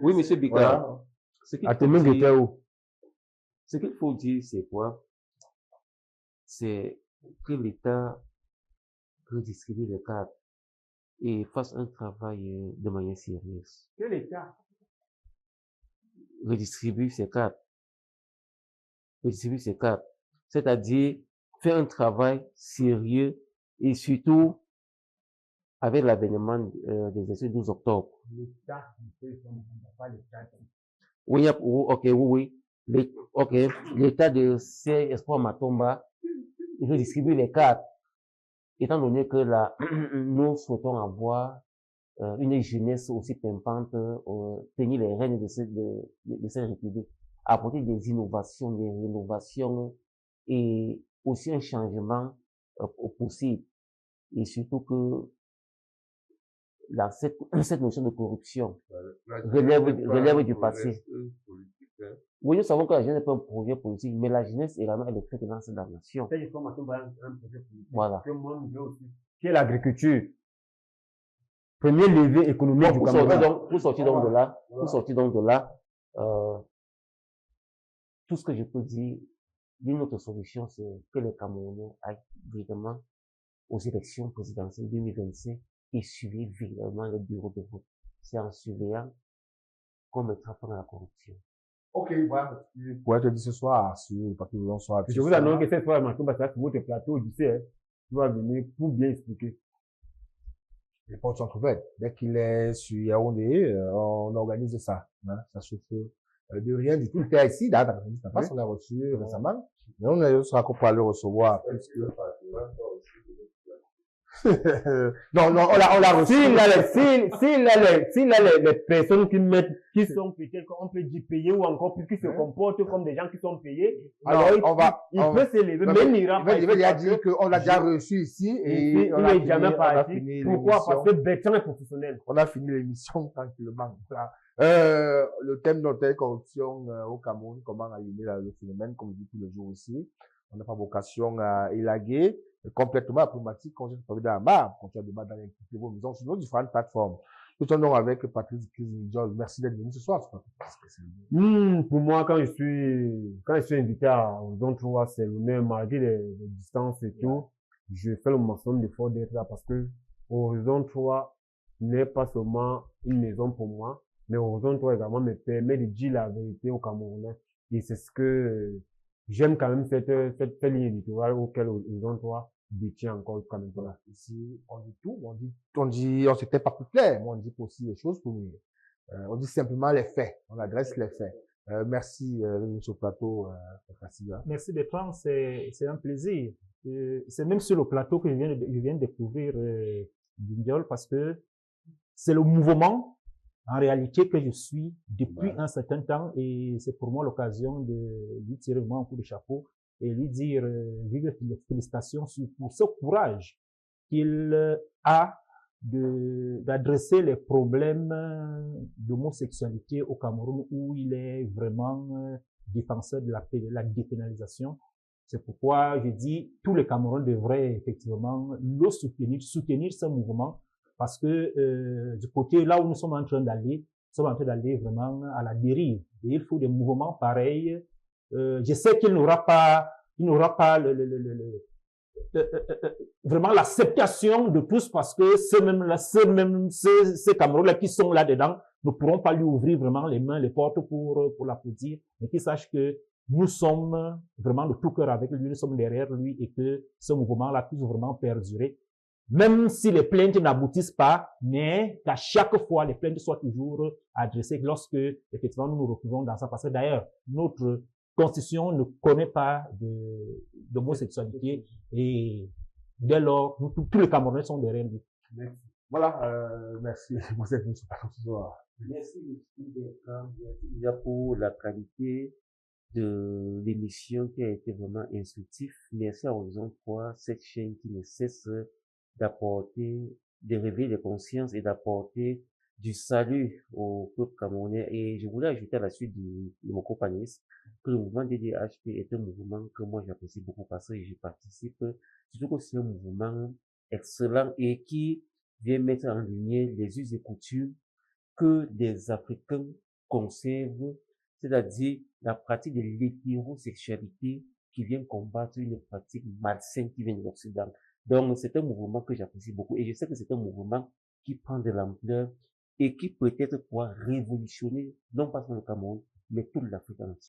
Oui, monsieur Bika. Voilà. Ce qu'il faut dire, c'est quoi? C'est que l'État redistribue les cadres et fasse un travail de manière sérieuse. Que l'État redistribue ses cadres. C'est-à-dire faire un travail sérieux et surtout avec l'avènement des élections du 12 octobre. L'État, pas l'État. Oui, ok, oui. Ok, l'État de C. Espoir Matomba redistribue les cadres, étant donné que là, nous souhaitons avoir une jeunesse aussi pimpante, tenir les rênes de cette république, apporter des innovations, des rénovations et aussi un changement possible. Et surtout que cette notion de corruption relève du passé. Oui, nous savons que la jeunesse n'est pas un projet politique, mais la jeunesse également est le fait de lancer de la nation. Voilà. Qui est l'agriculture. Premier levier économique du Cameroun. Pour sortir donc de là, tout ce que je peux dire, d'une autre solution, c'est que les Camerounais aillent directement aux élections présidentielles 2025 et suivent vraiment le bureau de vote. C'est en surveillant qu'on mettra fin à la corruption. Ok, voilà. Je pourrais te dire ce soir sur le plateau de soir. Je vous annonce que cette fois, Matomba sera sur votre plateau, tu sais, tu vas venir pour bien expliquer. Les portes sont ouvertes. Dès qu'il est sur Yaoundé, on organise ça. Hein, ça se fait de rien du tout. Il était ici, là, on l'a reçu récemment. Mais on sera qu'on pourra le recevoir. Non, on l'a reçu. S'il a les personnes qui sont peut-être, on peut dire payées ou encore plus, qui se comportent comme des gens qui sont payés, alors il peut s'élever, mais il n'ira pas. Il va dire qu'on l'a déjà reçu ici et on n'est jamais parti. Pourquoi? Parce que Bertrand est professionnel. On a fini l'émission tranquillement. Le thème de la corruption au Cameroun, comment aligner le phénomène, comme je dis tous les jours aussi. On n'a pas vocation à élaguer complètement la problématique qu'on vient de parler dans la barre, quand tu as débat dans les maisons sur nos différentes plateformes. Nous sommes avec Patrice Kizingol. Merci d'être venu ce soir. Pour moi, quand je suis invité à Horizon 3, c'est l'honneur, malgré les distances et tout, je fais le maximum d'efforts d'être là parce que Horizon 3 n'est pas seulement une maison pour moi, mais Horizon 3 également me permet de dire la vérité aux Camerounais. Et c'est ce que j'aime quand même cette ligne éditoriale auquel Horizon 3 détient encore quand même. Voilà. Ici, on dit tout, on s'était pas plus clair, mais on dit aussi les choses pour nous. On dit simplement les faits, on adresse les faits. Merci, sur le plateau, Merci Bertrand, c'est un plaisir. C'est même sur le plateau que je viens de découvrir, Bindiol, parce que c'est le mouvement, en réalité, que je suis depuis un certain temps, et c'est pour moi l'occasion de lui tirer vraiment un coup de chapeau et lui dire vive félicitations pour ce courage qu'il a d'adresser les problèmes d'homosexualité au Cameroun, où il est vraiment défenseur de la dépénalisation. C'est pourquoi je dis tous les Camerounais devraient effectivement le soutenir ce mouvement, parce que du côté là où nous sommes en train d'aller vraiment à la dérive. Et il faut des mouvements pareils. Je sais qu'il n'aura pas vraiment l'acceptation de tous, parce que ces Camerounais qui sont là-dedans ne pourront pas lui ouvrir vraiment les mains, les portes pour l'applaudir, mais qu'ils sachent que nous sommes vraiment de tout cœur avec lui, nous sommes derrière lui, et que ce mouvement-là puisse vraiment perdurer. Même si les plaintes n'aboutissent pas, mais qu'à chaque fois, les plaintes soient toujours adressées lorsque, effectivement, nous nous retrouvons dans ça. Parce que d'ailleurs, notre Constitution ne connaît pas d'homosexualité, et dès lors, tous les Camerounais sont derrière lui. Merci. Voilà, merci pour cette émission. Merci déjà pour la qualité de l'émission qui a été vraiment instructive. Merci à Horizon 3, cette chaîne qui ne cesse d'apporter, de réveiller les consciences et d'apporter du salut au peuple camerounais. Et je voulais ajouter à la suite de mon copaniste que le mouvement DDHP est un mouvement que moi j'apprécie beaucoup parce que j'y participe. Surtout que c'est un mouvement excellent et qui vient mettre en lumière les us et coutumes que des Africains conservent, c'est-à-dire la pratique de l'hétérosexualité qui vient combattre une pratique malsaine qui vient de l'Occident. Donc, c'est un mouvement que j'apprécie beaucoup et je sais que c'est un mouvement qui prend de l'ampleur et qui peut-être pourra révolutionner, non pas seulement le Cameroun, mais toute l'Afrique entière.